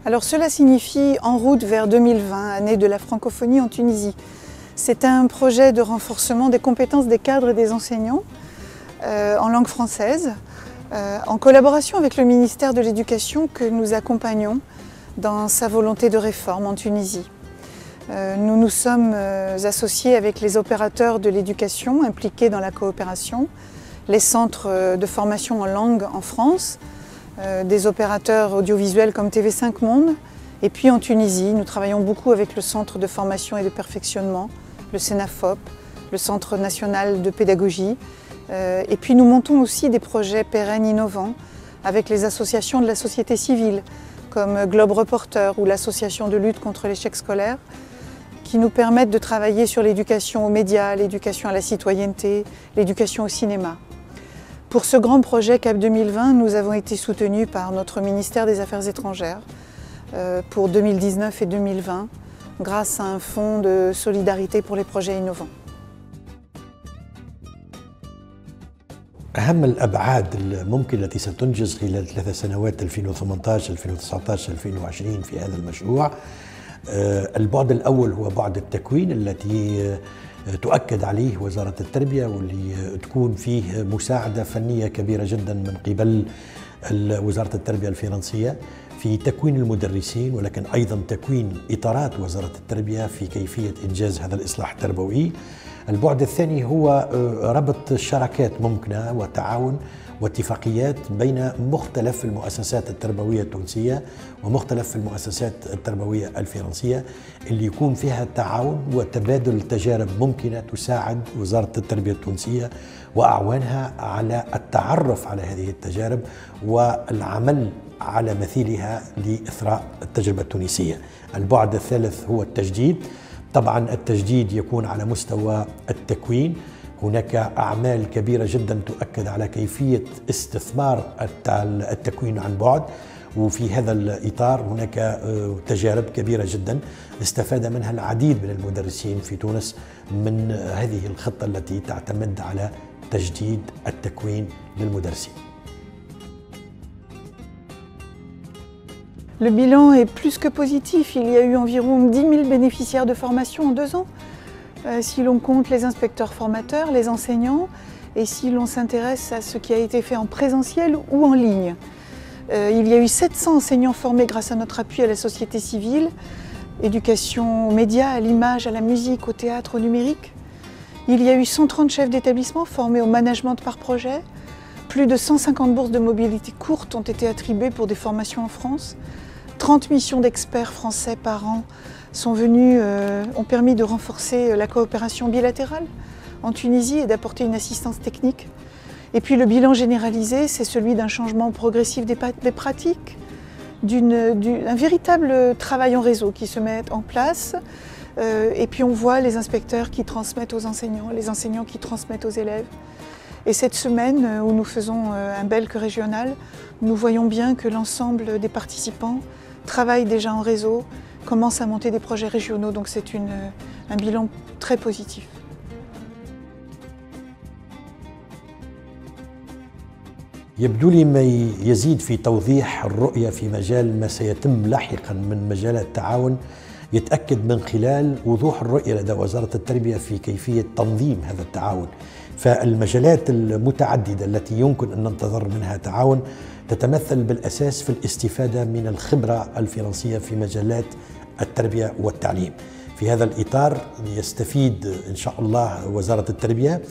Alors cela signifie En route vers 2020, année de la francophonie en Tunisie. C'est un projet de renforcement des compétences des cadres et des enseignants en langue française, en collaboration avec le ministère de l'Éducation que nous accompagnons dans sa volonté de réforme en Tunisie. Nous nous sommes associés avec les opérateurs de l'éducation impliqués dans la coopération, les centres de formation en langue en France, des opérateurs audiovisuels comme TV5 Monde. Et puis en Tunisie, nous travaillons beaucoup avec le Centre de formation et de perfectionnement, le Sénafop, le Centre national de pédagogie. Et puis nous montons aussi des projets pérennes innovants avec les associations de la société civile, comme Globe Reporter ou l'association de lutte contre l'échec scolaire, qui nous permettent de travailler sur l'éducation aux médias, l'éducation à la citoyenneté, l'éducation au cinéma. Pour ce grand projet CAP 2020, nous avons été soutenus par notre ministère des Affaires étrangères pour 2019 et 2020, grâce à un fonds de solidarité pour les projets innovants. أهم الأبعاد الممكن التي ستنجز خلال 3 سنوات 2018 2019 2020 في هذا المشروع. البعد الأول هو بعد التكوين التي تؤكد عليه وزارة التربية، واللي تكون فيه مساعدة فنية كبيرة جدا من قبل وزارة التربية الفرنسية في تكوين المدرسين، ولكن أيضا تكوين إطارات وزارة التربية في كيفية إنجاز هذا الإصلاح التربوي. البعد الثاني هو ربط شراكات ممكنة وتعاون واتفاقيات بين مختلف المؤسسات التربوية التونسية ومختلف المؤسسات التربوية الفرنسية، اللي يكون فيها تعاون وتبادل تجارب ممكنة تساعد وزارة التربية التونسية وأعوانها على التعرف على هذه التجارب والعمل على مثيلها لإثراء التجربة التونسية. البعد الثالث هو التجديد. طبعا التجديد يكون على مستوى التكوين، هناك أعمال كبيرة جدا تؤكد على كيفية استثمار التكوين عن بعد، وفي هذا الإطار هناك تجارب كبيرة جدا استفاد منها العديد من المدرسين في تونس من هذه الخطة التي تعتمد على تجديد التكوين للمدرسين. Le bilan est plus que positif. Il y a eu environ 10 000 bénéficiaires de formation en 2 ans. Si l'on compte les inspecteurs formateurs, les enseignants, et si l'on s'intéresse à ce qui a été fait en présentiel ou en ligne. Il y a eu 700 enseignants formés grâce à notre appui à la société civile, éducation aux médias, à l'image, à la musique, au théâtre, au numérique. Il y a eu 130 chefs d'établissement formés au management par projet. Plus de 150 bourses de mobilité courte ont été attribuées pour des formations en France. 30 missions d'experts français par an ont permis de renforcer la coopération bilatérale en Tunisie et d'apporter une assistance technique. Et puis le bilan généralisé, c'est celui d'un changement progressif des pratiques, d'un véritable travail en réseau qui se met en place. Et puis on voit les inspecteurs qui transmettent aux enseignants, les enseignants qui transmettent aux élèves. Et cette semaine où nous faisons un BELC régional, nous voyons bien que l'ensemble des participants travaillent déjà en réseau, commencent à monter des projets régionaux, donc c'est un bilan très positif. يبدو لي ما يزيد في توضيح الرؤية في مجال ما سيتم لاحقا من مجالات التعاون يتأكد من خلال وضوح الرؤية لدى وزارة التربية في كيفية تنظيم هذا التعاون. فالمجالات المتعددة التي يمكن أن ننتظر منها تعاون تتمثل بالأساس في الاستفادة من الخبرة الفرنسية في مجالات التربية والتعليم. في هذا الإطار يستفيد إن شاء الله وزارة التربية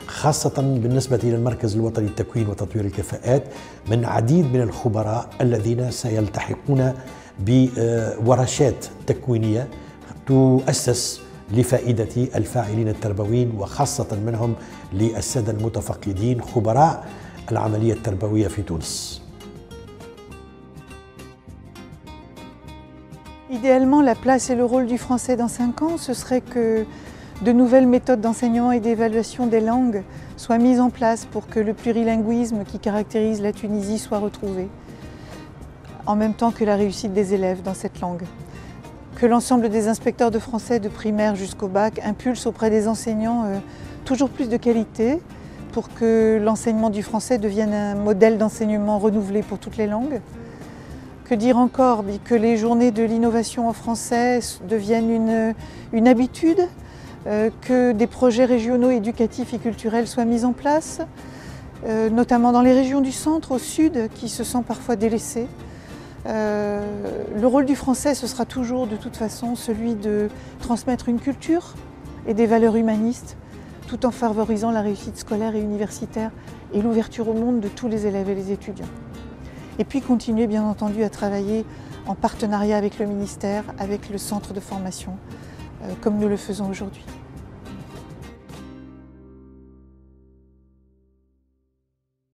خاصة بالنسبة للمركز الوطني للتكوين وتطوير الكفاءات من عديد من الخبراء الذين سيلتحقون بورشات تكوينية تؤسس لفائدة الفاعلين التربويين وخاصة منهم للسادة المتفقدين خبراء العملية التربوية في تونس. Idéalement, la place et le rôle du français dans 5 ans, ce serait que de nouvelles méthodes d'enseignement et d'évaluation des langues soient mises en place pour que le plurilinguisme qui caractérise la Tunisie soit retrouvé, en même temps que la réussite des élèves dans cette langue. Que l'ensemble des inspecteurs de français de primaire jusqu'au bac impulsent auprès des enseignants toujours plus de qualité pour que l'enseignement du français devienne un modèle d'enseignement renouvelé pour toutes les langues. Que dire encore? Que les journées de l'innovation en français deviennent une habitude, que des projets régionaux éducatifs et culturels soient mis en place, notamment dans les régions du centre, au sud, qui se sentent parfois délaissées. Le rôle du français, ce sera toujours de toute façon celui de transmettre une culture et des valeurs humanistes, tout en favorisant la réussite scolaire et universitaire et l'ouverture au monde de tous les élèves et les étudiants. Et puis continuer bien entendu à travailler en partenariat avec le ministère, avec le centre de formation, comme nous le faisons aujourd'hui.